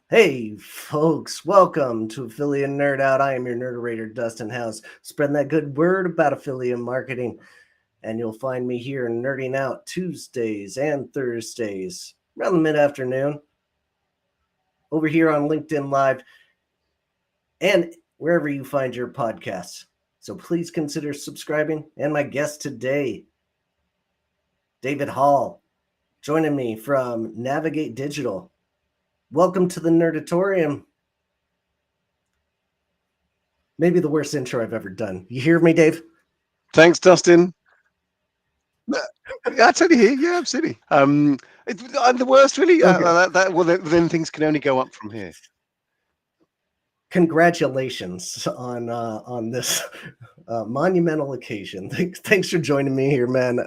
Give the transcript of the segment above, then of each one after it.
Hey, folks, welcome to Affiliate Nerd Out. I am your nerderator, Dustin House, spreading that good word about affiliate marketing. And you'll find me here nerding out Tuesdays and Thursdays around the mid afternoon over here on LinkedIn Live and wherever you find your podcasts. So please consider subscribing. And my guest today, David Hall, joining me from Navigate Digital. Welcome to the Nerdatorium. Maybe the worst intro I've ever done. You hear me, Dave? Thanks, Dustin. Yeah, I totally hear. Yeah, absolutely. I'm the worst, really. Okay. Then things can only go up from here. Congratulations on this monumental occasion. Thanks for joining me here, man.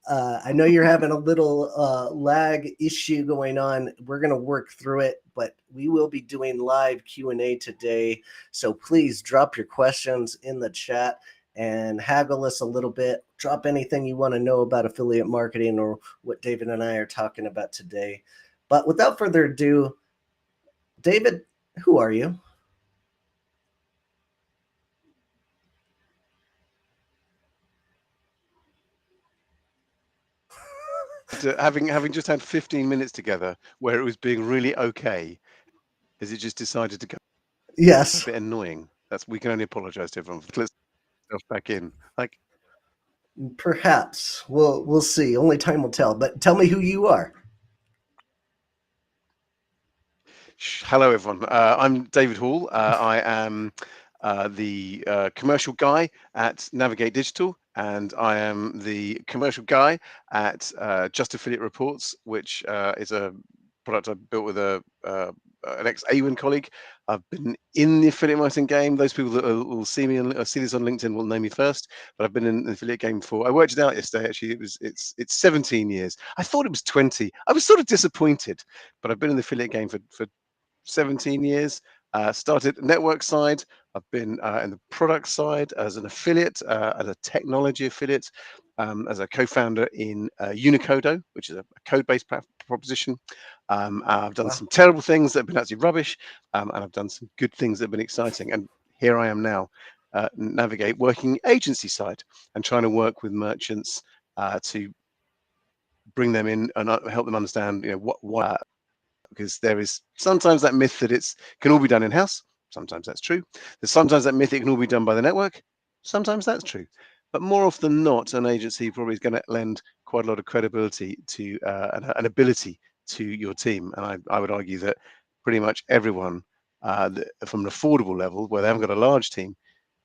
I know you're having a little lag issue going on. We're gonna work through it, but we will be doing live Q&A today. So please drop your questions in the chat and haggle us a little bit. Drop anything you want to know about affiliate marketing or what David and I are talking about today. But without further ado, David, who are you? Having just had 15 minutes together where it was being really okay, has it just decided to go Yes. a bit annoying? We can only apologise to everyone for let's stuff back in. Like, Perhaps. We'll see. Only time will tell. But tell me who you are. hello, everyone. I'm David Hall. I am the commercial guy at Navigate Digital, and I am the commercial guy at Just Affiliate Reports, which is a product I built with an ex-AWIN colleague. I've been in the affiliate marketing game. Those people that will see me and see this on LinkedIn will know me first. But I've been in the affiliate game for. I worked it out yesterday. Actually, it's 17 years. I thought it was 20. I was sort of disappointed, but I've been in the affiliate game for 17 years. Started network side. I've been in the product side as an affiliate, as a technology affiliate, as a co-founder in Unicodo, which is a code-based proposition. I've done Wow. some terrible things that have been absolutely rubbish, and I've done some good things that have been exciting. And here I am now, Navigate, working agency side and trying to work with merchants to bring them in and help them understand, what because there is sometimes that myth that it's can all be done in house. Sometimes that's true. There's sometimes that myth it can all be done by the network. Sometimes that's true. But more often than not, an agency probably is going to lend quite a lot of credibility to an ability to your team. And I would argue that pretty much everyone from an affordable level, where they haven't got a large team,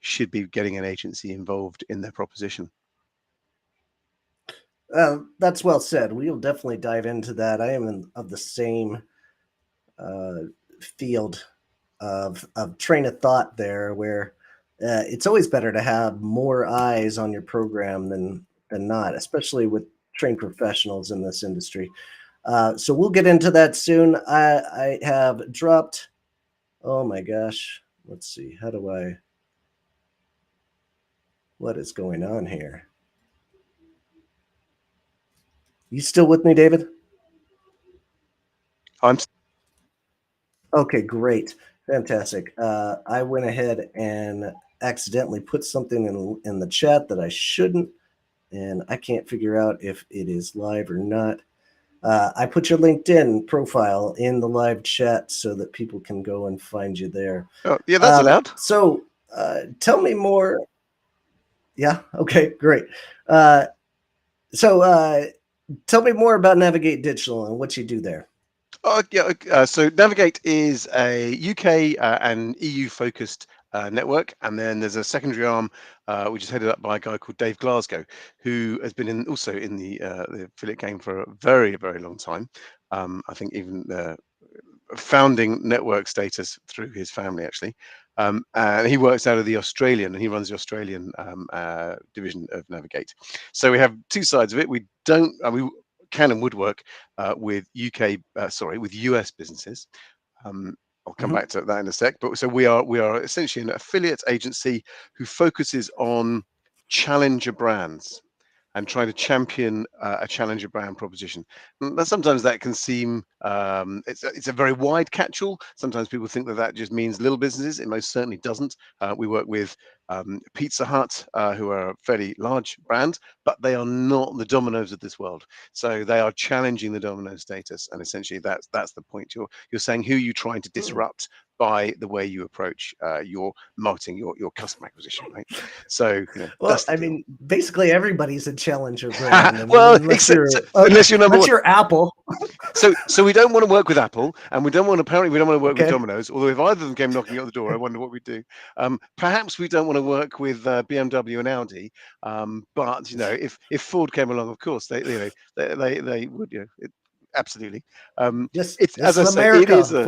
should be getting an agency involved in their proposition. That's well said. We'll definitely dive into that. I am of the same uh, field of train of thought there, where it's always better to have more eyes on your program than not, especially with trained professionals in this industry. So we'll get into that soon. I have dropped. Oh my gosh. Let's see. How do I? What is going on here? You still with me, David? I'm Okay, great. Fantastic. I went ahead and accidentally put something in the chat that I shouldn't, and I can't figure out if it is live or not. I put your LinkedIn profile in the live chat so that people can go and find you there. Oh, yeah, that's allowed. So tell me more. Yeah, okay, great. Uh, so tell me more about Navigate Digital and what you do there. Oh, yeah. So Navigate is a UK and EU focused network, and then there's a secondary arm which is headed up by a guy called Dave Glasgow, who has been also in the affiliate game for a very, very long time. I think even founding network status through his family, actually. And he works out of the Australian, and he runs the Australian division of Navigate. So we have two sides of it. We don't, we can and would work with with US businesses. I'll come Mhm. back to that in a sec. But so we are essentially an affiliate agency who focuses on challenger brands. and trying to champion a challenger brand proposition. Sometimes that can seem it's a very wide catch-all. Sometimes people think that just means little businesses. It most certainly doesn't. We work with Pizza Hut, who are a fairly large brand, but they are not the Domino's of this world. So they are challenging the Domino's status, and essentially that's the point. You're saying who you're trying to disrupt by the way you approach your marketing, your customer acquisition, right? So Well, that's the I deal. mean, basically everybody's a challenger brand. I mean, Well, unless you're unless you're number unless one. you're Apple. So we don't want to work with Apple, and we don't want to work with Okay. Domino's. Although if either of them came knocking at the door, I wonder what we'd do. Perhaps we don't want to work with BMW and Audi. But if Ford came along, of course they would. Absolutely. This It's, this as is I say, it America. is a.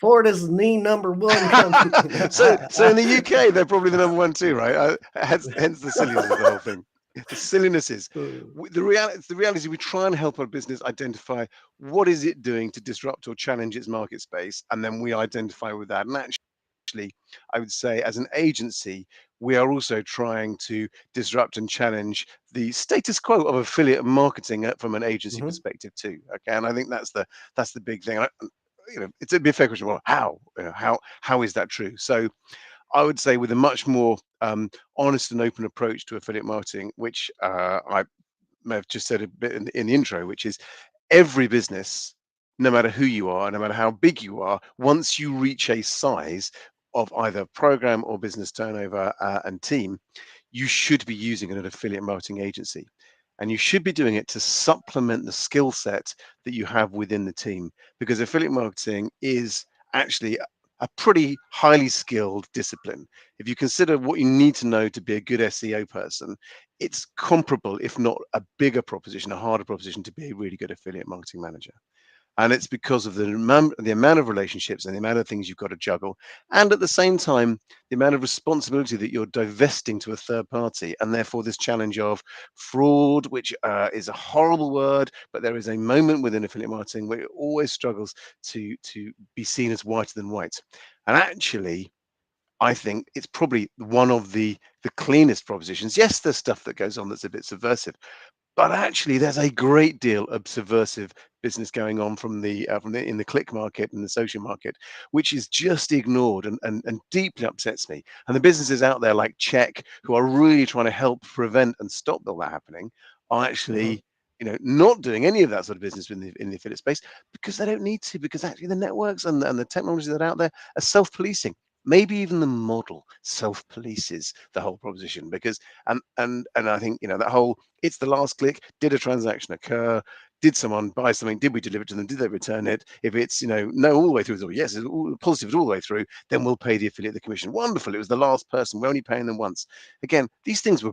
Ford is the number one company. So in the UK, they're probably the number one too, right? Hence the silliness of the whole thing. The silliness is the reality is we try and help our business identify what is it doing to disrupt or challenge its market space, and then we identify with that. And actually, I would say as an agency, we are also trying to disrupt and challenge the status quo of affiliate marketing from an agency Mhm. perspective too. Okay, and I think that's the big thing. It's a bit fair question. Well, how is that true? So I would say with a much more honest and open approach to affiliate marketing, which I may have just said a bit in the intro, which is every business, no matter who you are, no matter how big you are, once you reach a size of either program or business turnover and team, you should be using an affiliate marketing agency. And you should be doing it to supplement the skill set that you have within the team, because affiliate marketing is actually a pretty highly skilled discipline. If you consider what you need to know to be a good SEO person, it's comparable, if not a bigger proposition, a harder proposition to be a really good affiliate marketing manager. And it's because of the amount of relationships and the amount of things you've got to juggle. And at the same time, the amount of responsibility that you're divesting to a third party. And therefore, this challenge of fraud, which is a horrible word, but there is a moment within affiliate marketing where it always struggles to be seen as whiter than white. And actually, I think it's probably one of the cleanest propositions. Yes, there's stuff that goes on that's a bit subversive, but actually, there's a great deal of subversive business going on from the in the click market and the social market, which is just ignored and deeply upsets me. And the businesses out there like Check, who are really trying to help prevent and stop all that happening, are Mhm. actually not doing any of that sort of business in the affiliate space because they don't need to, because actually the networks and the technology that are out there are self-policing. Maybe even the model self-polices the whole proposition, because and I think that whole, it's the last click. Did a transaction occur? Did someone buy something? Did we deliver it to them? Did they return it? If it's no all the way through, or yes, it's all positive all the way through, then we'll pay the affiliate the commission. Wonderful. It was the last person. We're only paying them once. Again, these things were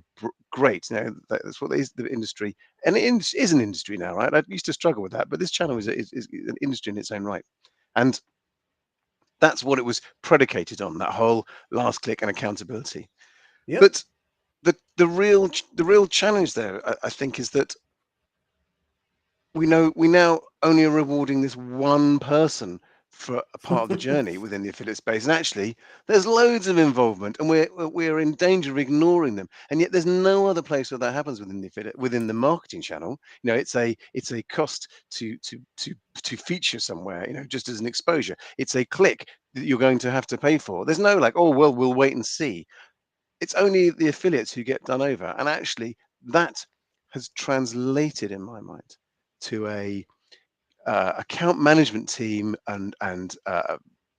great. That's what is the industry, and it is an industry now, right? I used to struggle with that, but this channel is an industry in its own right, and that's what it was predicated on. That whole last click and accountability. Yep. But the real challenge there, I think, is that we now only are rewarding this one person for a part of the journey within the affiliate space, and actually there's loads of involvement, and we're in danger of ignoring them. And yet there's no other place where that happens within the affiliate, within the marketing channel. It's a cost to feature somewhere, just as an exposure. It's a click that you're going to have to pay for. There's no like, oh well, we'll wait and see. It's only the affiliates who get done over. And actually, that has translated in my mind to a account management team and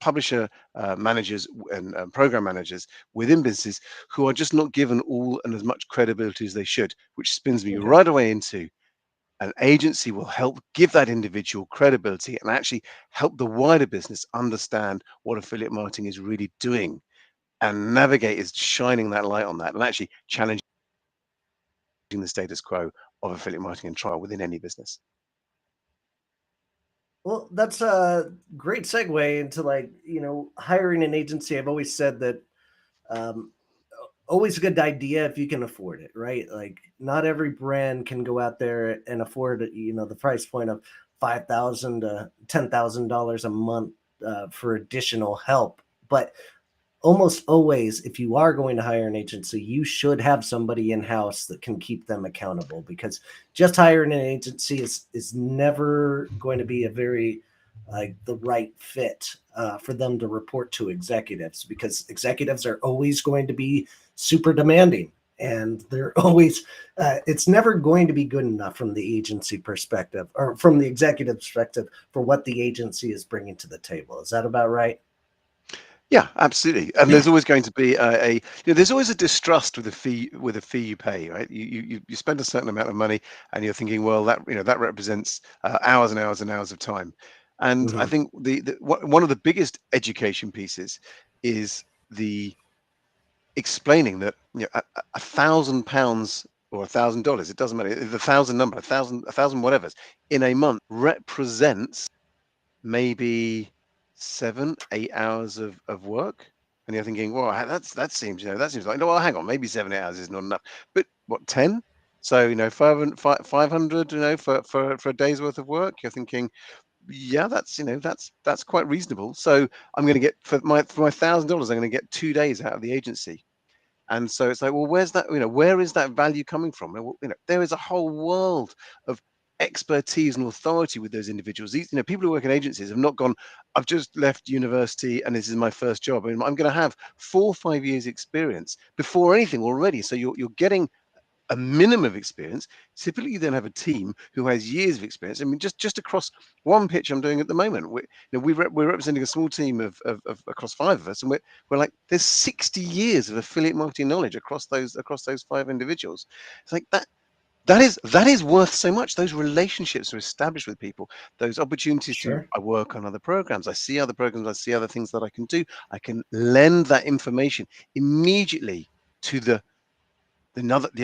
publisher managers and program managers within businesses who are just not given all and as much credibility as they should, which spins me Okay. right away into an agency will help give that individual credibility and actually help the wider business understand what affiliate marketing is really doing, and Navigate is shining that light on that and actually challenging the status quo of affiliate marketing and trial within any business. Well, that's a great segue into hiring an agency. I've always said that um, always a good idea if you can afford it, right? Like not every brand can go out there and afford the price point of $5,000 to $10,000 a month for additional help. But almost always, if you are going to hire an agency, you should have somebody in house that can keep them accountable, because just hiring an agency is never going to be a very the right fit for them to report to executives, because executives are always going to be super demanding, and they're always it's never going to be good enough from the agency perspective or from the executive perspective for what the agency is bringing to the table. Is that about right? Yeah, absolutely. And there's always going to be there's always a distrust with a fee you pay, right? You spend a certain amount of money, and you're thinking, well, that represents hours and hours and hours of time. And I Hmm. think one of the biggest education pieces is the explaining that £1,000 or $1,000, it doesn't matter, the thousand number, a thousand whatever, in a month represents maybe 7, 8 hours of work. And you're thinking, well, that seems, that seems like, no, well, hang on, maybe 7, 8 hours is not enough. But what, 10? So, 500, for a day's worth of work. You're thinking, yeah, that's quite reasonable. So I'm going to get for my $1,000, I'm going to get 2 days out of the agency. And so it's like, well, where is that value coming from? Well, there is a whole world of expertise and authority with those individuals. These, people who work in agencies have not gone, I've just left university and this is my first job. I mean, I'm going to have 4 or 5 years experience before anything already. So you're getting a minimum of experience. Typically, you then have a team who has years of experience. I mean, just across one pitch I'm doing at the moment, we're representing a small team of across 5 of us, and we're like, there's 60 years of affiliate marketing knowledge across those 5 individuals. It's like that is worth so much. Those relationships are established with people. Those opportunities to Sure. I work on other programs. I see other programs. I see other things that I can do. I can lend that information immediately to the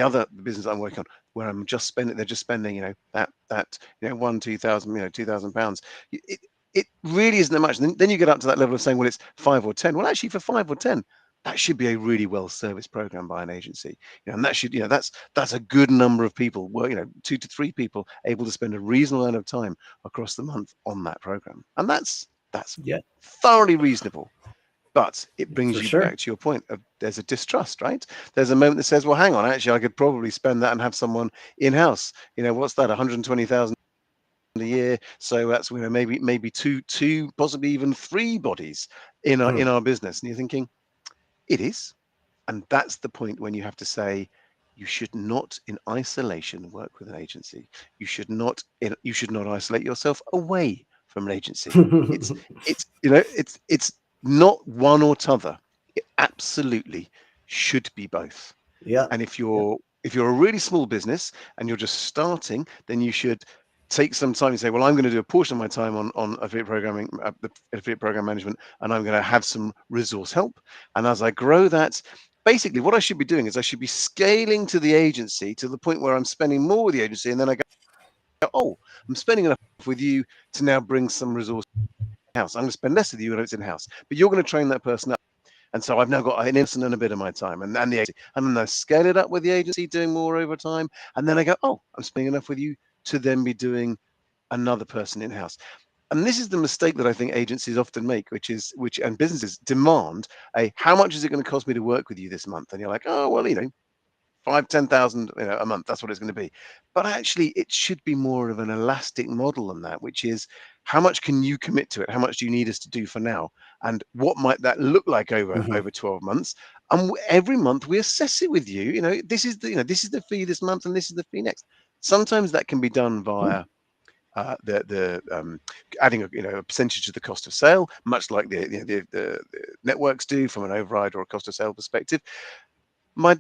other business I'm working on, where they're just spending, that £1,000, £2,000. It really isn't that much. Then you get up to that level of saying, well, it's 5 or 10. Well, actually, for 5 or 10, that should be a really well serviced program by an agency. And that should, that's a good number of people, 2 to 3 people able to spend a reasonable amount of time across the month on that program. And that's Yeah, thoroughly reasonable. But it brings for you back sure. to your point of there's a distrust, right? There's a moment that says, well, hang on, actually, I could probably spend that and have someone in-house. What's that? 120,000 a year. So that's maybe two, possibly even 3 bodies in our Hmm. in our business. And you're thinking, it is. And that's the point when you have to say, you should not in isolation work with an agency. You should not isolate yourself away from an agency. It's not one or t'other. It absolutely should be both. Yeah. And if Yeah. you're a really small business and you're just starting, then you should take some time and say, well, I'm going to do a portion of my time on affiliate programming, the affiliate program management, and I'm going to have some resource help. And as I grow that, basically what I should be doing is I should be scaling to the agency to the point where I'm spending more with the agency. And then I go, oh, I'm spending enough with you to now bring some resource in-house. I'm going to spend less with you when it's in-house, but you're going to train that person up. And so I've now got an instant and a bit of my time, and the agency, and then I scale it up with the agency doing more over time, and then I go, oh, I'm spending enough with you to then be doing another person in house. And this is the mistake that I think agencies often make, and businesses demand how much is it going to cost me to work with you this month? And you're like, oh well, 5, 10,000, a month. That's what it's going to be. But actually, it should be more of an elastic model than that, which is how much can you commit to it? How much do you need us to do for now? And what might that look like over Hmm. over 12 months? And every month we assess it with you. This is the fee this month, and this is the fee next. Sometimes that can be done via the adding a percentage of the cost of sale, much like the networks do from an override or a cost of sale perspective. My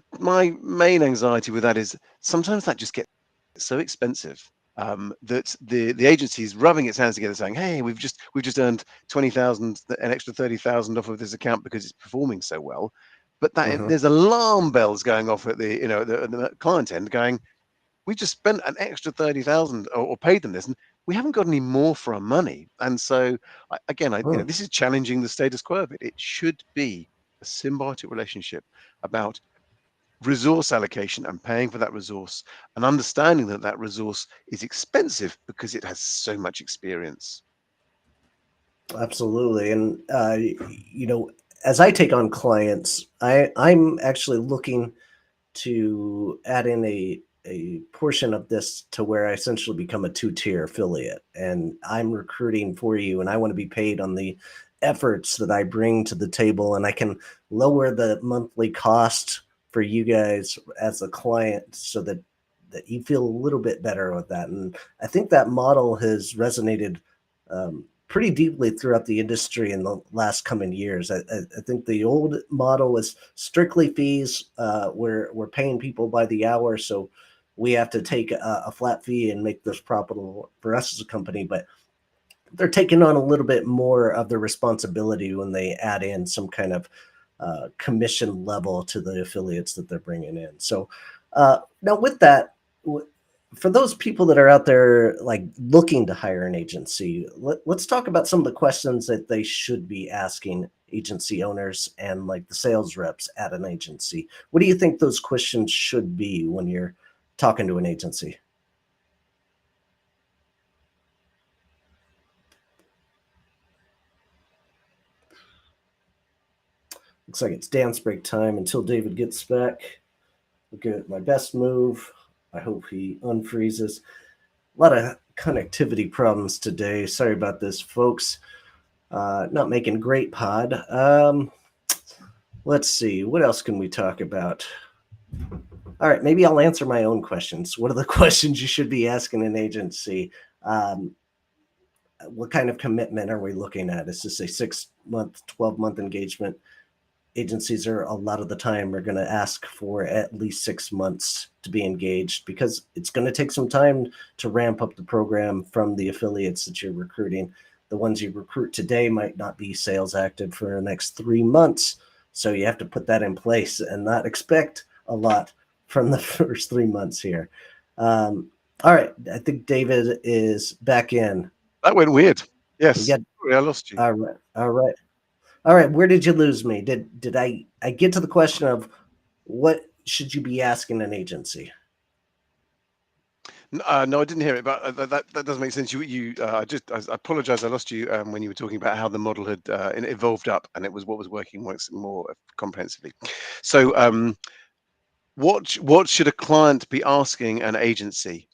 main anxiety with that is sometimes that just gets so expensive that the agency is rubbing its hands together, saying, "Hey, we've just earned 20,000, an extra 30,000 off of this account because it's performing so well." But Hmm. there's alarm bells going off at the client end, going, "We just spent an extra 30,000 or paid them this, and we haven't got any more for our money." And so, Hmm. this is challenging the status quo of it. It should be a symbiotic relationship about resource allocation and paying for that resource, and understanding that that resource is expensive because it has so much experience. Absolutely. And, you know, as I take on clients, I'm actually looking to add in a portion of this to where I essentially become a two-tier affiliate, and I'm recruiting for you, and I want to be paid on the efforts that I bring to the table, and I can lower the monthly cost for you guys as a client so that you feel a little bit better with that. And I think that model has resonated pretty deeply throughout the industry in the last coming years. I think the old model was strictly fees. We're paying people by the hour, so we have to take a flat fee and make this profitable for us as a company. But they're taking on a little bit more of the responsibility when they add in some kind of commission level to the affiliates that they're bringing in. So now with that, for those people that are out there like looking to hire an agency, let's talk about some of the questions that they should be asking agency owners and like the sales reps at an agency. What do you think those questions should be when you're talking to an agency? Looks like it's dance break time until David gets back. Look at my best move. I hope he unfreezes. A lot of connectivity problems today. Sorry about this, folks. Not making great pod. Let's see. What else can we talk about? All right, maybe I'll answer my own questions. What are the questions you should be asking an agency? Um, what kind of commitment are we looking at? Is this a 6-month, 12-month engagement? Agencies are a lot of the time are going to ask for at least 6 months to be engaged because it's going to take some time to ramp up the program from the affiliates that you're recruiting. The ones you recruit today might not be sales active for the next 3 months. So you have to put that in place and not expect a lot from the first 3 months here. All right. I think David is back in. That went weird. We Yes. got, Sorry, I lost you. all right. All right. All right, where did you lose me? Did I get to the question of what should you be asking an agency? No, I didn't hear it, but that does make sense. I apologize. I lost you when you were talking about how the model had evolved up, and it was what was working more comprehensively. So, what should a client be asking an agency?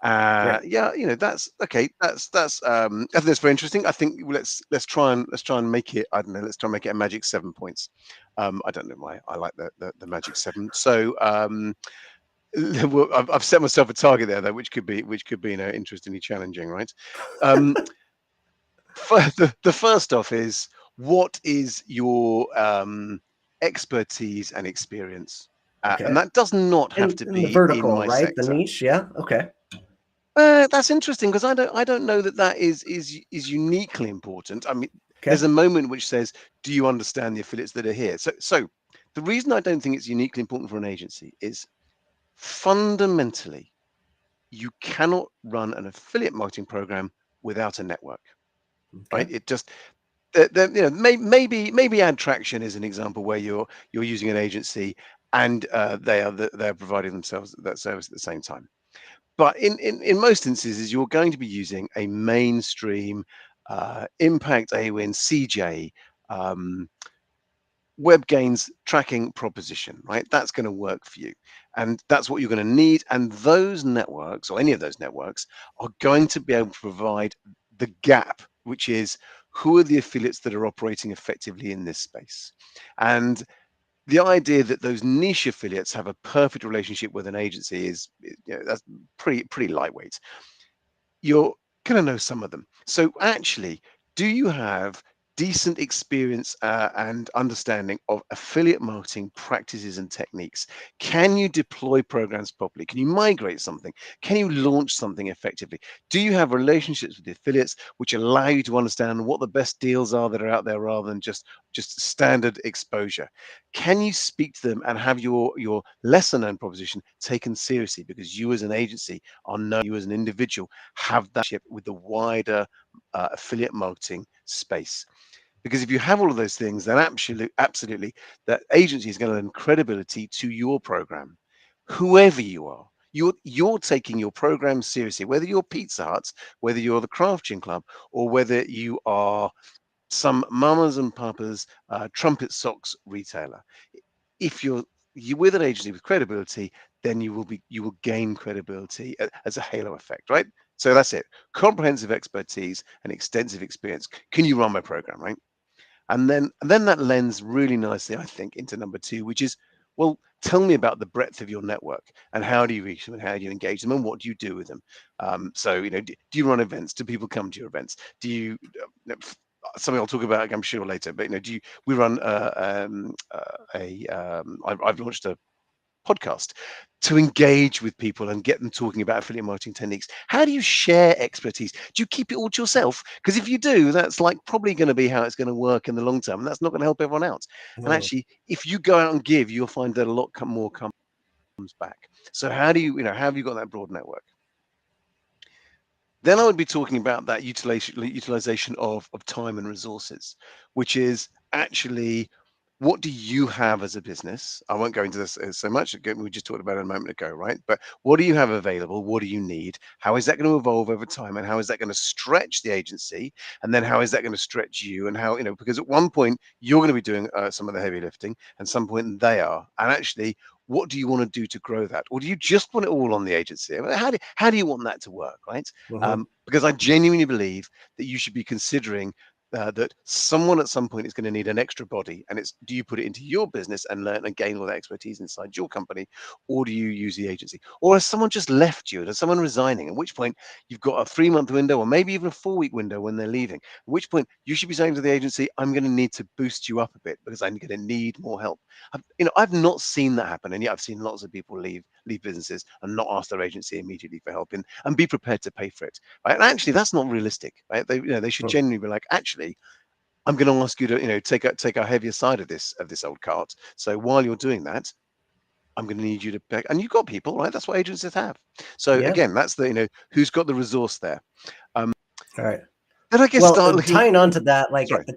Right. Yeah, that's okay. I think that's very interesting. I think let's try and make it. I don't know. Let's try and make it a magic 7 points. I don't know why I like the magic seven. So well, I've set myself a target there though, which could be interestingly challenging, right? Um, the first off is what is your expertise and experience, and Okay. that does not have to In the be in vertical, my right? The sector. niche. Yeah. Okay. That's interesting because I don't know that is uniquely important. I mean, there's Okay. a moment which says, "Do you understand the affiliates that are here?" So the reason I don't think it's uniquely important for an agency is fundamentally you cannot run an affiliate marketing program without a network, Okay. right? It just maybe Ad Traction is an example where you're using an agency and they're providing themselves that service at the same time. But in most instances, you're going to be using a mainstream Impact AWIN CJ um, web gains tracking proposition, right? That's going to work for you. And that's what you're going to need. And those networks, or any of those networks, are going to be able to provide the gap, which is who are the affiliates that are operating effectively in this space. And the idea that those niche affiliates have a perfect relationship with an agency is, that's pretty lightweight. You're going to know some of them. So actually, do you have decent experience and understanding of affiliate marketing practices and techniques? Can you deploy programs properly? Can you migrate something? Can you launch something effectively? Do you have relationships with the affiliates which allow you to understand what the best deals are that are out there rather than just standard exposure? Can you speak to them and have your lesser known proposition taken seriously because you as an agency are known, you as an individual have that ship with the wider affiliate marketing space? Because if you have all of those things, then absolutely, that agency is going to lend credibility to your program, whoever you are. You're taking your program seriously, whether you're Pizza Hut, whether you're the Craft Gin Club, or whether you are some mamas and papas trumpet socks retailer. If you with an agency with credibility, then you will gain credibility as a halo effect, right? So that's it. Comprehensive expertise and extensive experience. Can you run my program, right? And then that lends really nicely, I think, into number two, which is, well, tell me about the breadth of your network and how do you reach them and how do you engage them and what do you do with them? So, do you run events? Do people come to your events? Do you something I'll talk about, I'm sure later, but do you we run I've launched a podcast to engage with people and get them talking about affiliate marketing techniques. How do you share expertise? Do you keep it all to yourself? Because if you do, that's like probably going to be how it's going to work in the long term, and that's not going to help everyone else. And Mm, actually, if you go out and give, you'll find that a lot more comes back. So how do how have you got that broad network? Then I would be talking about that utilization of time and resources, which is actually, what do you have as a business? I won't go into this so much. Again, we just talked about it a moment ago, right? But what do you have available? What do you need? How is that going to evolve over time? And how is that going to stretch the agency? And then how is that going to stretch you? And how, because at one point you're going to be doing some of the heavy lifting, and some point they are. And actually, what do you want to do to grow that? Or do you just want it all on the agency? I mean, how do you want that to work, right? mhm. Because I genuinely believe that you should be considering that someone at some point is going to need an extra body, and it's, do you put it into your business and learn and gain all that expertise inside your company, or do you use the agency? Or has someone just left you? Has someone resigning? At which point you've got a 3-month window, or maybe even a 4-week window when they're leaving. At which point you should be saying to the agency, "I'm going to need to boost you up a bit because I'm going to need more help." I've not seen that happen, and yet I've seen lots of people leave businesses and not ask their agency immediately for help, and be prepared to pay for it. Right? And actually, that's not realistic. Right? They should Mm. genuinely be like, actually, I'm going to ask you to, take a heavier side of this old cart. So while you're doing that, I'm going to need you to pay. And you've got people, right? That's what agencies have. So Yeah. again, that's the, who's got the resource there. Um, All right. then I guess Well, start looking. tying on to that, like Sorry. I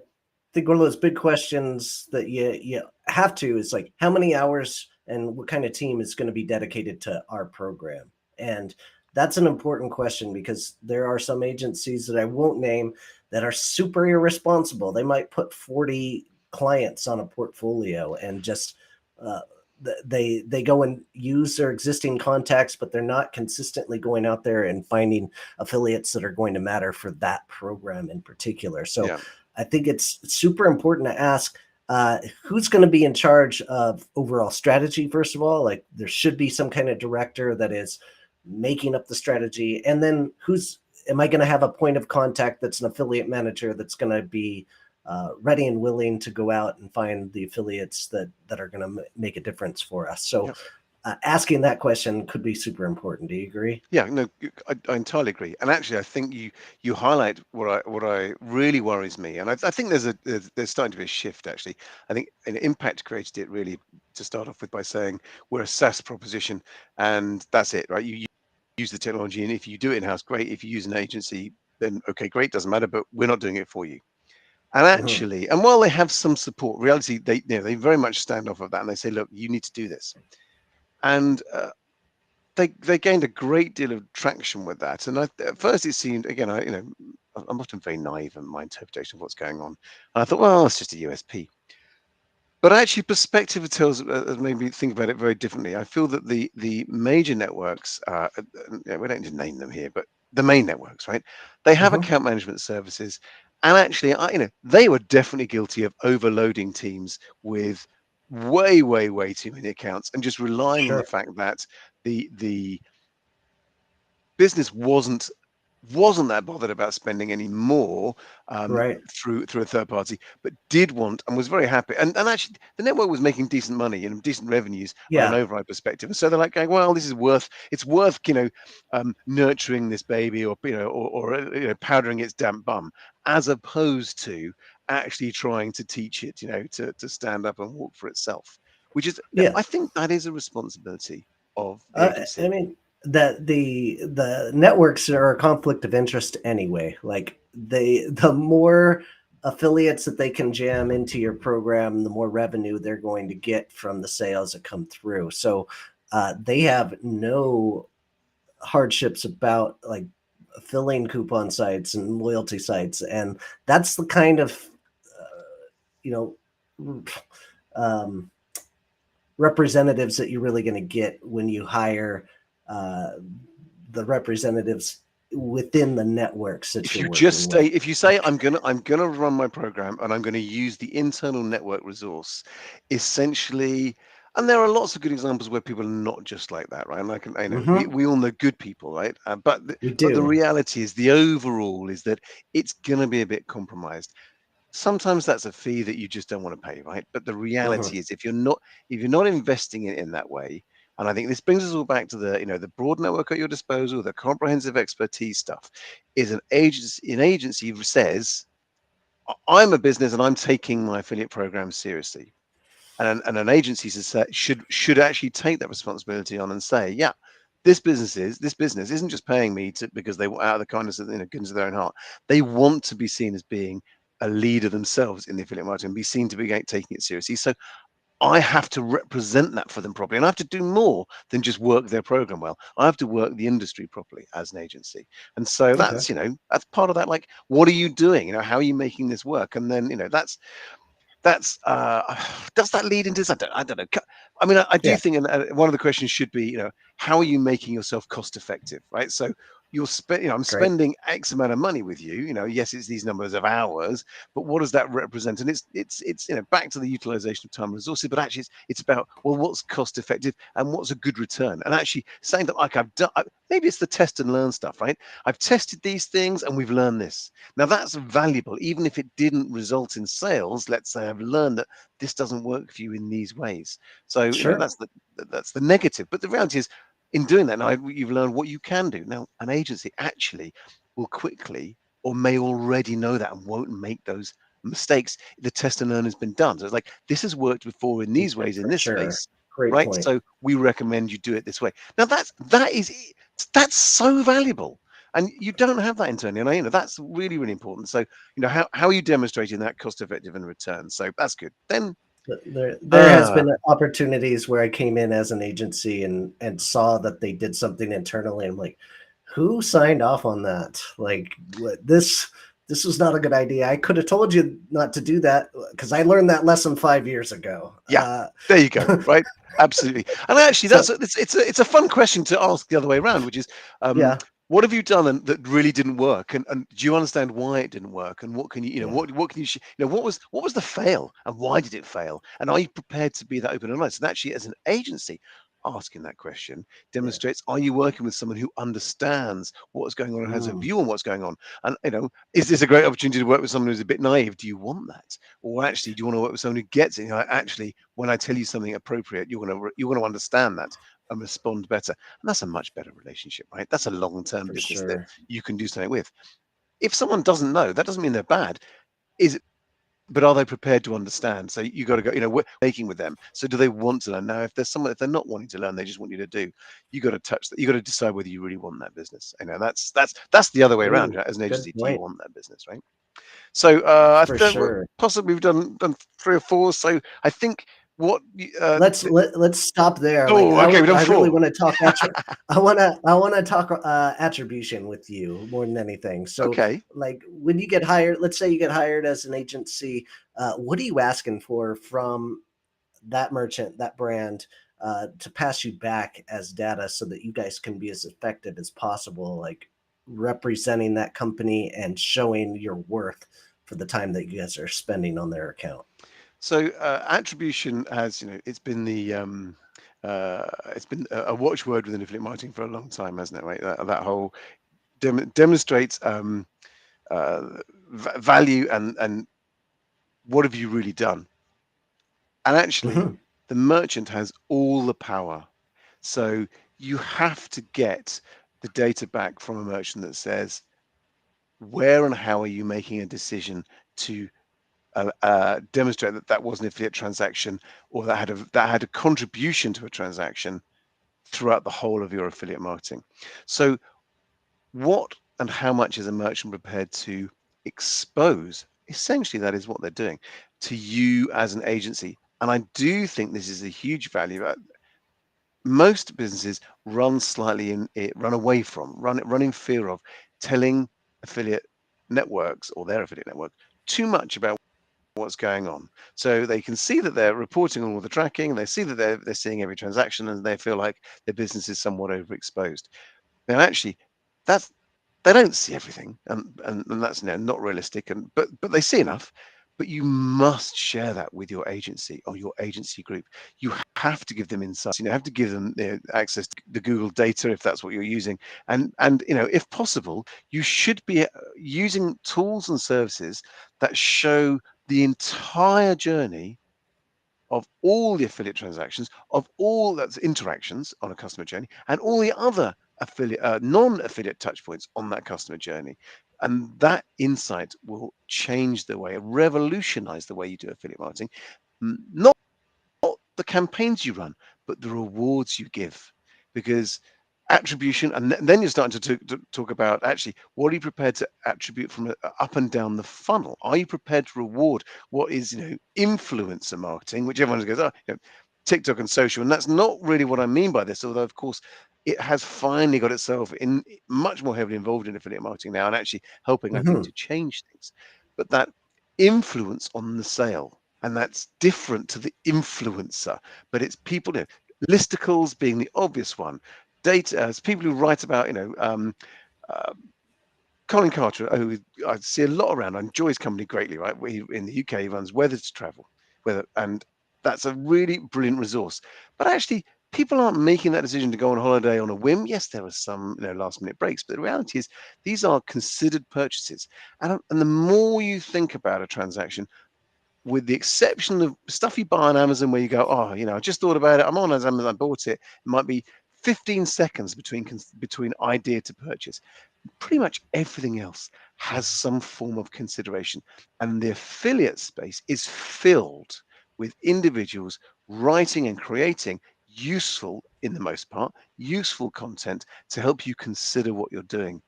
think one of those big questions that you have to is like, how many hours and what kind of team is going to be dedicated to our program? And that's an important question because there are some agencies that I won't name that are super irresponsible. They might put 40 clients on a portfolio and just uh, they go and use their existing contacts, but they're not consistently going out there and finding affiliates that are going to matter for that program in particular. So Yeah. I think it's super important to ask who's going to be in charge of overall strategy. First of all, like there should be some kind of director that is making up the strategy, and then am I going to have a point of contact that's an affiliate manager that's going to be ready and willing to go out and find the affiliates that are going to make a difference for us. So Yeah. asking that question could be super important. Do you agree? Yeah, no, I entirely agree. And actually, I think you highlight what I really worries me. And I think there's starting to be a shift. Actually, I think Impact created it really to start off with by saying we're a SaaS proposition, and that's it, right? You use the technology, and if you do it in house, great. If you use an agency, then okay, great, doesn't matter. But we're not doing it for you. And Mhm. actually, and while they have some support, reality they very much stand off of that, and they say, look, you need to do this. And they gained a great deal of traction with that. And at first it seemed, again, I'm often very naive in my interpretation of what's going on. And I thought, well, it's just a USP. But actually, perspective tells made me think about it very differently. I feel that the major networks, we don't need to name them here, but the main networks, right? They have Mhm. account management services, and actually, they were definitely guilty of overloading teams with way, way, way too many accounts, and just relying on the Sure. fact that the business wasn't that bothered about spending any more Right. through a third party, but did want and was very happy. And actually, the network was making decent money and decent revenues on an Yeah. override perspective. And so they're like going, well, it's worth nurturing this baby, or powdering its damp bum, as opposed to actually trying to teach it, to stand up and walk for itself. Which is, Yeah. I think that is a responsibility of the I agency. mean that the networks are a conflict of interest anyway. Like the more affiliates that they can jam into your program, the more revenue they're going to get from the sales that come through. So they have no hardships about like filling coupon sites and loyalty sites, and that's the kind of um, representatives that you're really going to get when you hire uh, the representatives within the networks that If you're you just working stay, with. if you say I'm gonna run my program and I'm gonna use the internal network resource, essentially, and there are lots of good examples where people are not just like that, right? And Hmm. we all know good people, right? We But the do. reality is, the overall is that it's gonna be a bit compromised. Sometimes that's a fee that you just don't want to pay, right? But the Hmm. reality is, if you're not investing it in that way, and I think this brings us all back to the broad network at your disposal, the comprehensive expertise stuff, is an agency says, I'm a business and I'm taking my affiliate program seriously. And an agency should actually take that responsibility on and say, yeah, this business isn't just paying me because they want out of the kindness of goodness of their own heart. They want to be seen as being a leader themselves in the affiliate marketing and be seen to be taking it seriously. So I have to represent that for them properly, and I have to do more than just work their program well. I have to work the industry properly as an agency, and so Okay. that's part of that. Like, what are you doing? How are you making this work? And then that's does that lead into this? I don't know. I mean, I do Yeah. think, and one of the questions should be, how are you making yourself cost effective, right? So I'm Great. spending X amount of money with you. Yes, it's these numbers of hours, but what does that represent? And it's back to the utilization of time and resources, but actually it's about, well, what's cost effective and what's a good return, and actually saying that, like, I've done, maybe it's the test and learn stuff, right? I've tested these things and we've learned this. Now that's valuable, even if it didn't result in sales. Let's say I've learned that this doesn't work for you in these ways. So Sure. that's the negative. But the reality is, in doing that, now you've learned what you can do. Now an agency actually will quickly, or may already know that, and won't make those mistakes. The test and learn has been done. So it's like, this has worked before in these ways in For this sure. space, Great right? point. So we recommend you do it this way. Now that's so valuable. And you don't have that internally, and that's really, really important. So how are you demonstrating that cost effective and return? So that's good. Then There has uh been opportunities where I came in as an agency and saw that they did something internally. I'm like, who signed off on that? Like, this was not a good idea. I could have told you not to do that because I learned that lesson 5 years ago. yeah, there you go, right? Absolutely. And actually, So it's a fun question to ask the other way around, which is, yeah, what have you done that really didn't work, and do you understand why it didn't work, and what can yeah, what can you what was the fail, and why did it fail, and are you prepared to be that open and honest? And actually, as an agency, asking that question yeah. demonstrates, are you working with someone who understands what's going on and has a Mm, view on what's going on? And is this a great opportunity to work with someone who's a bit naive? Do you want that? Or actually, do you want to work with someone who gets it? Actually, when I tell you something appropriate, you're going to understand that and respond better. And that's a much better relationship, right? That's a long-term for business that sure. you can do something with. If someone doesn't know, that doesn't mean they're bad. Is it? But are they prepared to understand? So you got to go, we're making with them. So do they want to learn? Now, if they're not wanting to learn, they just want you to do, you got to touch that. You got to decide whether you really want that business. That's the other way around, Ooh, right? As an good agency, do you point. want that business, right? So For sure. possibly we've done 3 or 4. So I think what Let's stop there. Like oh, okay, we've done I really 4. want to talk I want to talk attribution with you more than anything. So Okay. like when you get hired, let's say you get hired as an agency, what are you asking for from that merchant, that brand, to pass you back as data so that you guys can be as effective as possible, like representing that company and showing your worth for the time that you guys are spending on their account? So attribution has, it's been a watchword within affiliate marketing for a long time, hasn't it? Right, that whole demonstrates value, and what have you really done? And actually, Hmm. the merchant has all the power. So you have to get the data back from a merchant that says, where and how are you making a decision to demonstrate that that was an affiliate transaction, or that had a contribution to a transaction throughout the whole of your affiliate marketing. So what and how much is a merchant prepared to expose? Essentially, that is what they're doing to you as an agency. And I do think this is a huge value. Most businesses run away from, run in fear of telling affiliate networks or their affiliate network too much about. what's going on. So they can see that they're reporting on all the tracking, and they see that they're seeing every transaction, and they feel like their business is somewhat overexposed. Now, actually, that's they don't see everything, and that's not realistic. But they see enough. But you must share that with your agency or your agency group. You have to give them insights. Have to give them access to the Google data if that's what you're using, and if possible, you should be using tools and services that show the entire journey of all the affiliate transactions, of all that's interactions on a customer journey, and all the other non-affiliate touch points on that customer journey. And that insight will change the way, revolutionize the way you do affiliate marketing. Not the campaigns you run, but the rewards you give. Because attribution, and then you're starting to talk about actually what are you prepared to attribute from up and down the funnel. Are you prepared to reward what is influencer marketing, which everyone goes, TikTok and social, and that's not really what I mean by this, although of course it has finally got itself in much more heavily involved in affiliate marketing now, and actually helping I think to change things. But that influence on the sale, and that's different to the influencer, but it's people, listicles being the obvious one. Data, as people who write about, Colin Carter, who I see a lot around. I enjoy his company greatly, right? In the UK, he runs Weather to Travel, and that's a really brilliant resource. But actually, people aren't making that decision to go on holiday on a whim. Yes, there are some last minute breaks, but the reality is these are considered purchases. And the more you think about a transaction, with the exception of stuff you buy on Amazon where you go, oh, I just thought about it. I'm on Amazon, I bought it. It might be 15 seconds between idea to purchase. Pretty much everything else has some form of consideration. And the affiliate space is filled with individuals writing and creating useful, in the most part, useful content to help you consider what you're doing.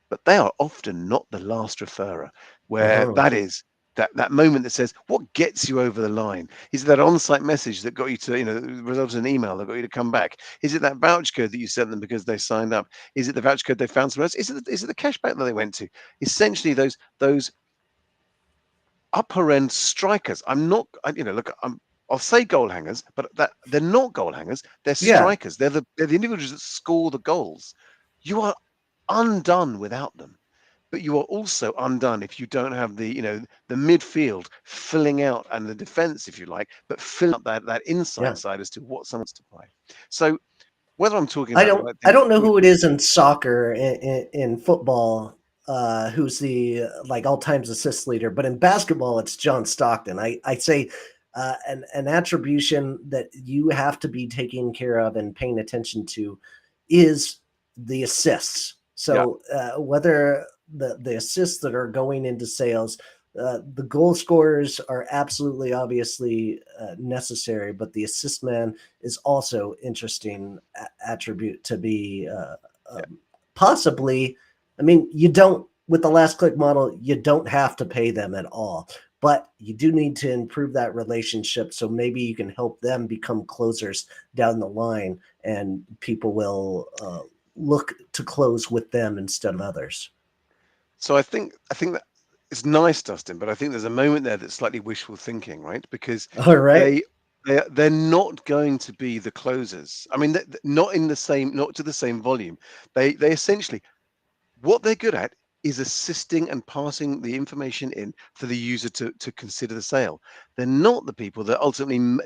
But they are often not the last referrer, where that is that moment that says, what gets you over the line? Is it that on-site message that got you to, resulted in an email that got you to come back? Is it that voucher code that you sent them because they signed up? Is it the voucher code they found somewhere else? Is it the cashback that they went to? Essentially, those upper end strikers. I'll say goal hangers, but that they're not goal hangers. They're strikers. They're the individuals that score the goals. You are undone without them. But you are also undone if you don't have the midfield filling out, and the defense, if you like, but fill up that inside side as to what someone's to buy. So whether I'm talking about the right thing, I don't know who it is in soccer, in football, who's the like all times assist leader, but in basketball it's John Stockton. I say an attribution that you have to be taking care of and paying attention to is the assists. So whether the assists that are going into sales, the goal scorers are absolutely obviously necessary, but the assist man is also interesting attribute to be possibly. I mean, you don't, with the last click model, you don't have to pay them at all, but you do need to improve that relationship. So maybe you can help them become closers down the line, and people will look to close with them instead of others. So I think that it's nice, Dustin, but I think there's a moment there that's slightly wishful thinking, right? Because they're not going to be the closers. I mean, not to the same volume. They essentially, what they're good at is assisting and passing the information in for the user to consider the sale. They're not the people that ultimately.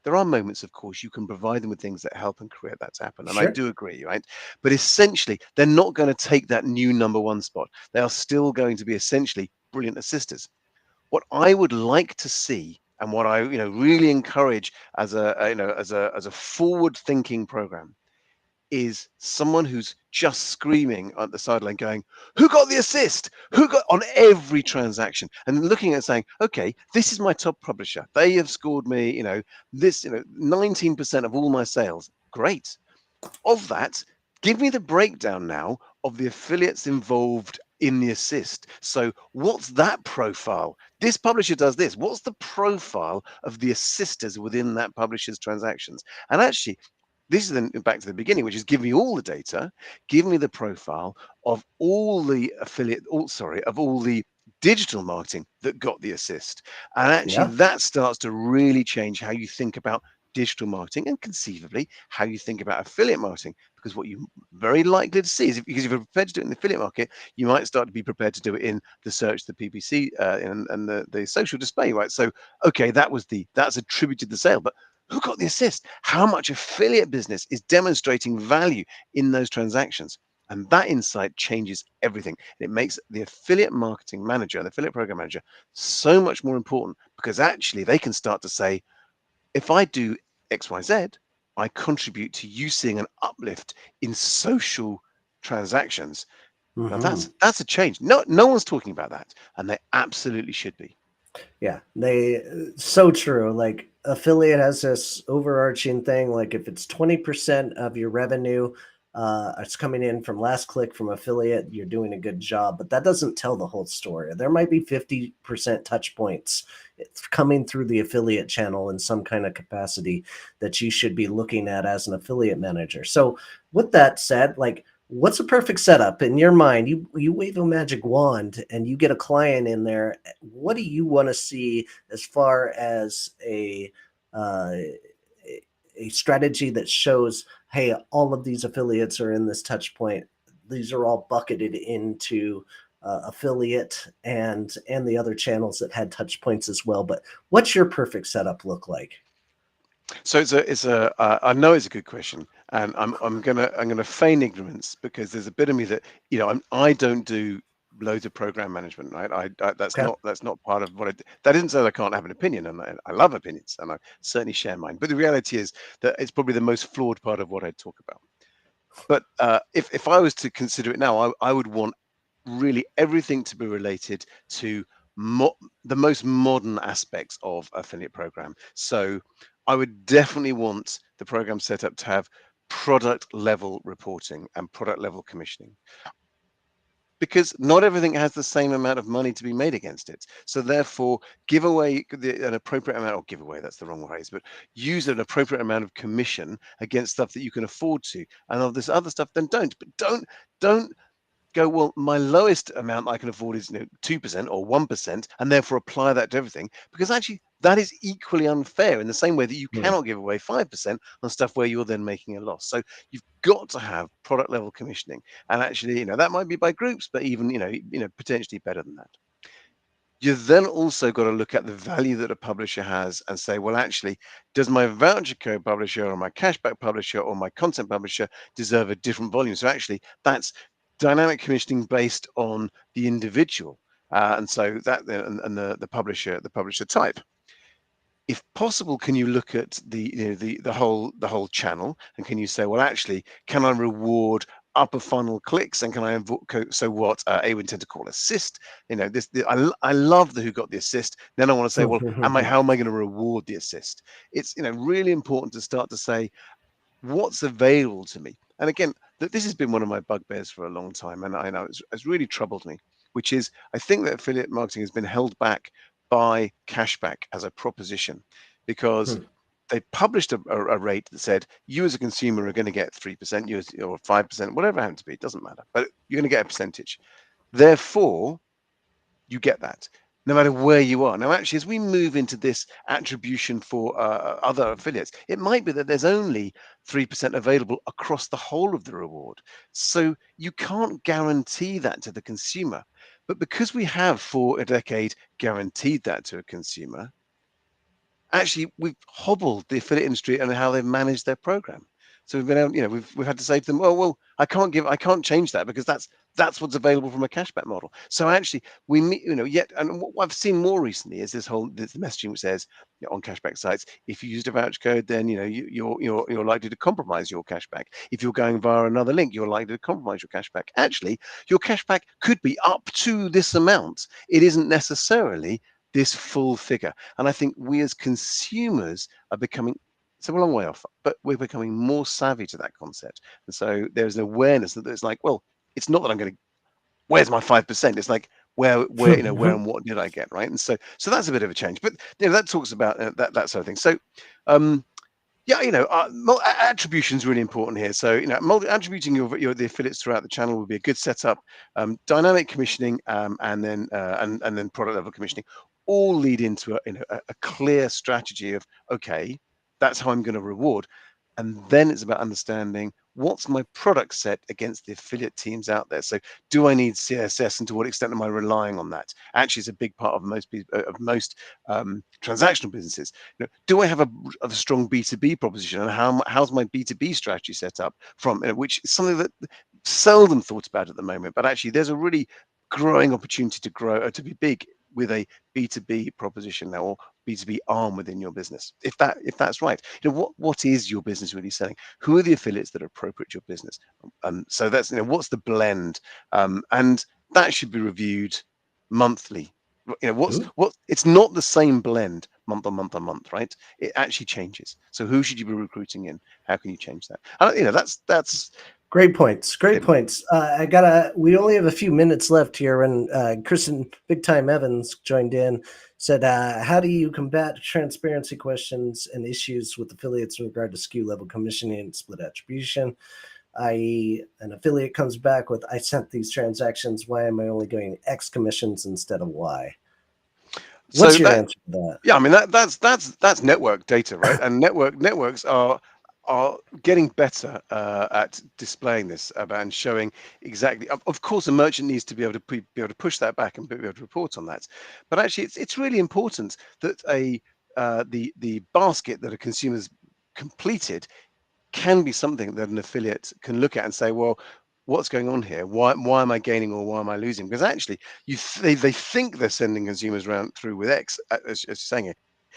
There are moments, of course, you can provide them with things that help and create that to happen. And I do agree, right? But essentially, they're not going to take that new number one spot. They are still going to be essentially brilliant assisters. What I would like to see, and what I really encourage as a forward-thinking program, is someone who's just screaming at the sideline going, who got the assist? Who got on every transaction? And looking at saying, okay, this is my top publisher. They have scored me, this, 19% of all my sales. Great. Of that, give me the breakdown now of the affiliates involved in the assist. So what's that profile? This publisher does this. What's the profile of the assisters within that publisher's transactions? And actually, this is then back to the beginning, which is give me all the data, give me the profile of all the of all the digital marketing that got the assist. And actually Yeah. that starts to really change how you think about digital marketing and conceivably how you think about affiliate marketing. Because what you're very likely to see is because if you're prepared to do it in the affiliate market, you might start to be prepared to do it in the search, the PPC, and the social display, right? So, okay, that's attributed the sale, but who got the assist? How much affiliate business is demonstrating value in those transactions? And that insight changes everything. It makes the affiliate marketing manager, the affiliate program manager, so much more important because actually they can start to say, if I do XYZ, I contribute to you seeing an uplift in social transactions. Now Hmm. that's a change. No one's talking about that, and they absolutely should be. Yeah, they so true. Like affiliate has this overarching thing. Like if it's 20% of your revenue, it's coming in from last click from affiliate, you're doing a good job. But that doesn't tell the whole story. There might be 50% touch points coming through the affiliate channel in some kind of capacity that you should be looking at as an affiliate manager. So with that said, like what's a perfect setup in your mind? You wave a magic wand and you get a client in there. What do you want to see as far as uh, a strategy that shows, hey, all of these affiliates are in this touch point. These are all bucketed into affiliate and the other channels that had touch points as well. But what's your perfect setup look like? So I know it's a good question, and I'm gonna feign ignorance because there's a bit of me that I don't do loads of program management, right? Okay. That's not part of what I do. That isn't so that I can't have an opinion, and I love opinions, and I certainly share mine. But the reality is that it's probably the most flawed part of what I talk about. But if I was to consider it now, I would want really everything to be related to the most modern aspects of affiliate program. So I would definitely want the program set up to have product level reporting and product level commissioning because not everything has the same amount of money to be made against it. So therefore, give away an appropriate amount, or give away, that's the wrong phrase, but use an appropriate amount of commission against stuff that you can afford to. And of this other stuff, then don't. But don't go, well, my lowest amount I can afford is 2% or 1%, and therefore apply that to everything, because actually that is equally unfair in the same way that you Hmm. cannot give away 5% on stuff where you're then making a loss. So you've got to have product level commissioning, and actually, that might be by groups, but even potentially better than that. You've then also got to look at the value that a publisher has and say, well, actually, does my voucher code publisher or my cashback publisher or my content publisher deserve a different volume? So actually, that's dynamic commissioning based on the individual. And so that and the publisher type. If possible, can you look at the whole channel, and can you say, well, actually, can I reward upper funnel clicks, and can I so what I would tend to call assist? I love the who got the assist. Then I want to say, well, how am I going to reward the assist? It's really important to start to say what's available to me. And again, this has been one of my bugbears for a long time, and I know it's really troubled me, which is I think that affiliate marketing has been held back by cashback as a proposition because they published a rate that said you as a consumer are going to get 3%, or 5%, whatever it happens to be, it doesn't matter, but you're going to get a percentage. Therefore, you get that no matter where you are. Now, actually, as we move into this attribution for other affiliates, it might be that there's only 3% available across the whole of the reward. So you can't guarantee that to the consumer. But because we have for a decade guaranteed that to a consumer, actually we've hobbled the affiliate industry and how they've managed their program. So we've been able, we've had to say to them, oh well, I can't change that because that's what's available from a cashback model. So actually, we meet, yet, and what I've seen more recently is this messaging which says on cashback sites, if you used a voucher code, then you're likely to compromise your cashback. If you're going via another link, you're likely to compromise your cashback. Actually, your cashback could be up to this amount. It isn't necessarily this full figure. And I think we as consumers are becoming, it's a long way off, but we're becoming more savvy to that concept. And so there's an awareness that it's like, well, it's not that I'm going to, where's my 5%? It's like, where and what did I get, right? And so that's a bit of a change. But that talks about that sort of thing. So Yeah, attribution is really important here. So, attributing the affiliates throughout the channel would be a good setup. Dynamic commissioning, and then product level commissioning all lead into a clear strategy of, okay, that's how I'm going to reward. And then it's about understanding what's my product set against the affiliate teams out there. So, do I need CSS, and to what extent am I relying on that? Actually, it's a big part of most transactional businesses. Do I have a strong B2B proposition, and how's my B2B strategy set up from, which is something that seldom thought about at the moment, but actually there's a really growing opportunity to grow, to be big with a B2B proposition now, or B2B arm within your business, if that's right. What is your business really selling? Who are the affiliates that are appropriate to your business? So that's, what's the blend, and that should be reviewed monthly. What it's not the same blend month on month on month, right? It actually changes. So who should you be recruiting in? How can you change that? That's Great points. Great points. We only have a few minutes left here, and Kristen Big Time Evans joined in, said, how do you combat transparency questions and issues with affiliates in regard to SKU level commissioning and split attribution? I.e., an affiliate comes back with, I sent these transactions, why am I only getting X commissions instead of Y? What's your answer to that? Yeah, I mean that's network data, right? And networks are getting better at displaying this and showing exactly. Of course, a merchant needs to be able to push that back and be able to report on that. But actually, it's really important that the basket that a consumer's completed can be something that an affiliate can look at and say, well, what's going on here? Why am I gaining or why am I losing? Because actually, they think they're sending consumers around through with X, as you're saying,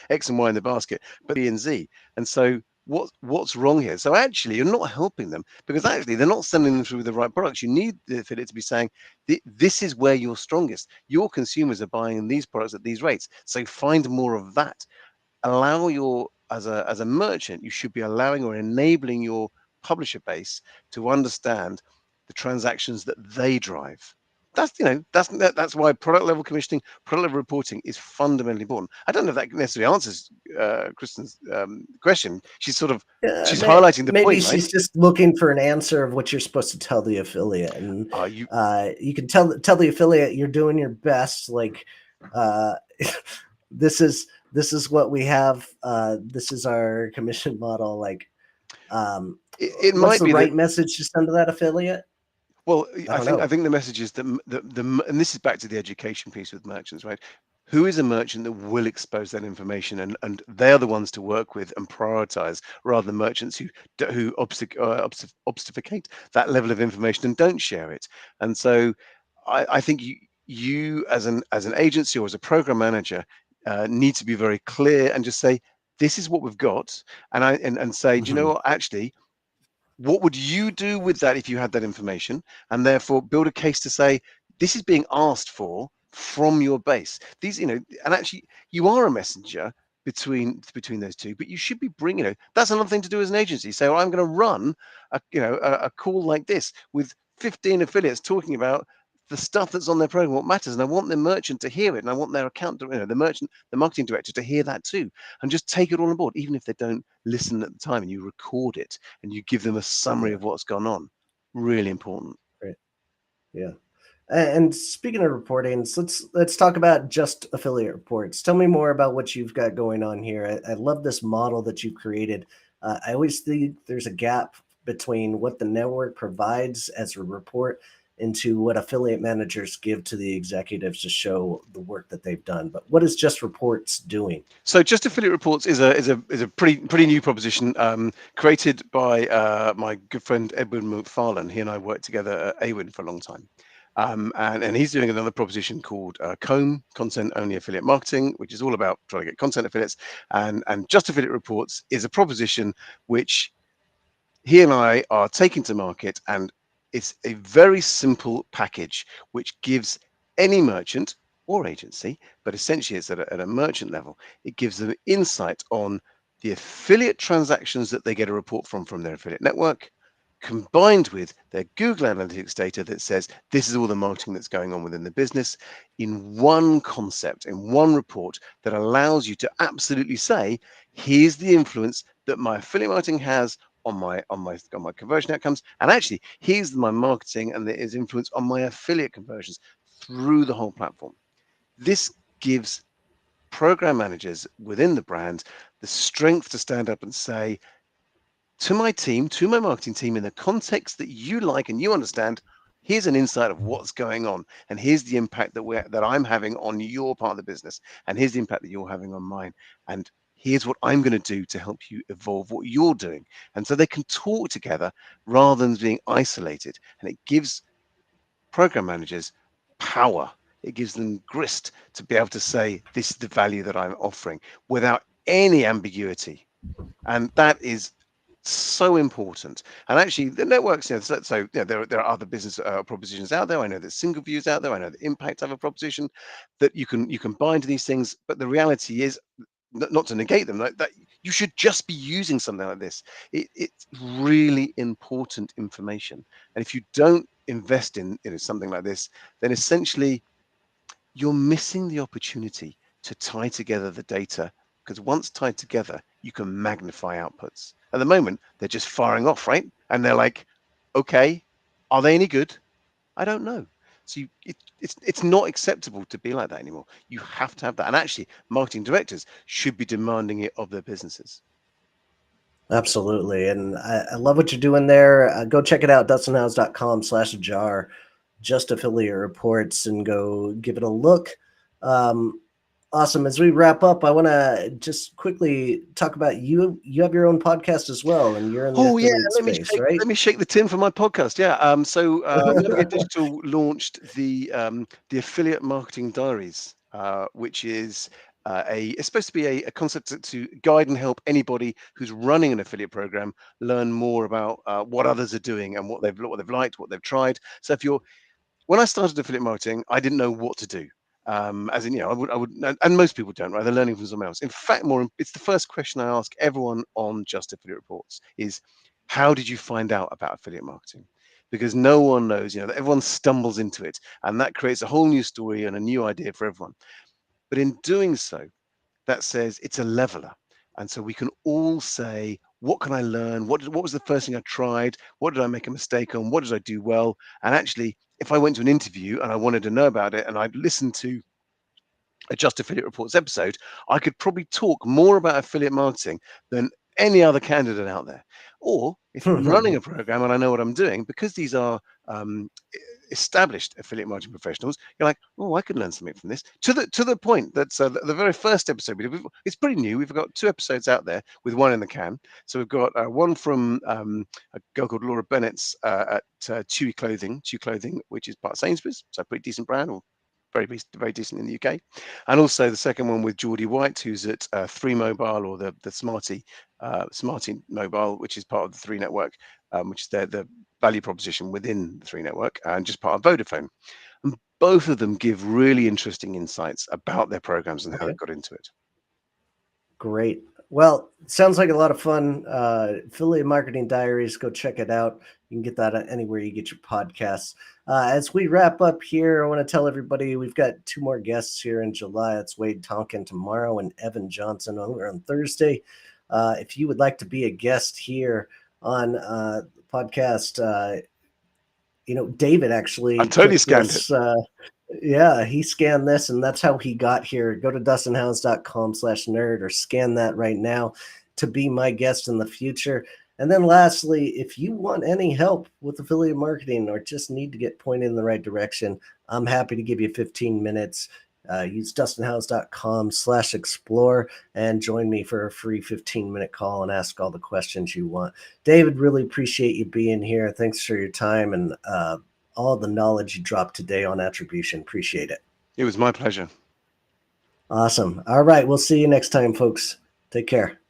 X and Y in the basket, but B and Z. And so what's wrong here? So actually, you're not helping them, because actually they're not sending them through the right products. You need the affiliate to be saying, this is where you're strongest. Your consumers are buying these products at these rates. So find more of that. Allow your, as a merchant, you should be allowing or enabling your publisher base to understand the transactions that they drive. That's why product level commissioning, product level reporting is fundamentally important. I don't know if that necessarily answers Kristen's question. She's highlighting the maybe point, she's right? just looking for an answer of what you're supposed to tell the affiliate, and You can tell the affiliate you're doing your best. Like, this is what we have. This is our commission model. Like, it what's might the be right that. message to send to that affiliate? Well, I don't I know. think the message is that and this is back to the education piece with merchants, right? Who is a merchant that will expose that information, and they are the ones to work with and prioritize, rather than merchants who obfuscate that level of information and don't share it. And so, I think you as an agency or as a program manager need to be very clear and just say, this is what we've got, and say, do you know what, actually, what would you do with that if you had that information? And therefore build a case to say, this is being asked for from your base. And actually you are a messenger between those two, but you should be bringing, that's another thing to do as an agency. Say, well, I'm going to run a call like this with 15 affiliates talking about the stuff that's on their program, what matters, and I want the merchant to hear it, and I want their the marketing director to hear that too, and just take it all on board, even if they don't listen at the time, and you record it and you give them a summary of what's gone on. Really important. Right. Yeah. And speaking of reporting, let's talk about just affiliate reports. Tell me more about what you've got going on here. I love this model that you've created. I always think there's a gap between what the network provides as a report into what affiliate managers give to the executives to show the work that they've done. But what is Just Reports doing? So, Just Affiliate Reports is a pretty new proposition, created by my good friend Edwin McFarlane. He and I worked together at Awin for a long time. And he's doing another proposition called COME, Content Only Affiliate Marketing, which is all about trying to get content affiliates. And Just Affiliate Reports is a proposition which he and I are taking to market, and it's a very simple package which gives any merchant or agency, but essentially it's at a merchant level, it gives them insight on the affiliate transactions that they get a report from their affiliate network, combined with their Google Analytics data that says this is all the marketing that's going on within the business in one concept, in one report that allows you to absolutely say, here's the influence that my affiliate marketing has on my conversion outcomes, and actually here's my marketing and its influence on my affiliate conversions through the whole platform. This gives program managers within the brand the strength to stand up and say to my team, to my marketing team, in the context that you like and you understand, here's an insight of what's going on, and here's the impact that I'm having on your part of the business, and here's the impact that you're having on mine, and here's what I'm going to do to help you evolve what you're doing. And so they can talk together rather than being isolated, and it gives program managers power. It gives them grist to be able to say, this is the value that I'm offering without any ambiguity. And that is so important. And actually, the networks, there are other business propositions out there. I know there's single views out there. I know the impact of a proposition that you can bind to these things. But the reality is, not to negate them, that you should just be using something like this. It's really important information. And if you don't invest in something like this, then essentially you're missing the opportunity to tie together the data, because once tied together, you can magnify outputs. At the moment, they're just firing off, right? And they're like, okay, are they any good? I don't know. So it's not acceptable to be like that anymore. You have to have that. And actually, marketing directors should be demanding it of their businesses. Absolutely. And I love what you're doing there. Go check it out, dustinhouse.com/jar, just affiliate reports, and go give it a look. Awesome. As we wrap up, I want to just quickly talk about you. You have your own podcast as well, and you're in the affiliate space, right? Let me shake the tin for my podcast. Yeah. So Navigate Digital launched the Affiliate Marketing Diaries, which is it's supposed to be a concept to guide and help anybody who's running an affiliate program learn more about what others are doing and what they've liked, what they've tried. So when I started affiliate marketing, I didn't know what to do. As in, I would, and most people don't, right? They're learning from someone else. In fact, it's the first question I ask everyone on Just Affiliate Reports is, how did you find out about affiliate marketing? Because no one knows, that everyone stumbles into it, and that creates a whole new story and a new idea for everyone. But in doing so, that says it's a leveler. And so we can all say, what can I learn? What was the first thing I tried? What did I make a mistake on? What did I do well? And actually, if I went to an interview and I wanted to know about it and I'd listened to a Just Affiliate Reports episode, I could probably talk more about affiliate marketing than any other candidate out there. Or if I'm running a program and I know what I'm doing, because these are established affiliate marketing professionals, you're like, oh, I could learn something from this. To the point that the very first episode we did, it's pretty new. We've got 2 episodes out there with 1 in the can. So we've got one from a girl called Laura Bennett's at Chewy Clothing, which is part of Sainsbury's, so a pretty decent brand, or very decent in the UK. And also the second one with Geordie White, who's at 3 Mobile, or the Smarty Mobile, which is part of the 3 network, which is the value proposition within the 3 network, and just part of Vodafone. And both of them give really interesting insights about their programs and how they got into it. Great. Well, sounds like a lot of fun. Affiliate Marketing Diaries, go check it out. You can get that anywhere you get your podcasts. As we wrap up here, I want to tell everybody we've got 2 more guests here in July. It's Wade Tonkin tomorrow and Evan Johnson on Thursday. If you would like to be a guest here on the podcast, David actually I totally scanned it. Yeah, he scanned this, and that's how he got here. Go to dustinhouse.com/nerd or scan that right now to be my guest in the future. And then lastly, if you want any help with affiliate marketing or just need to get pointed in the right direction, I'm happy to give you 15 minutes. Use dustinhouse.com/explore and join me for a free 15-minute call and ask all the questions you want. David, really appreciate you being here. Thanks for your time and all the knowledge you dropped today on attribution. Appreciate it. It was my pleasure. Awesome. All right. We'll see you next time, folks. Take care.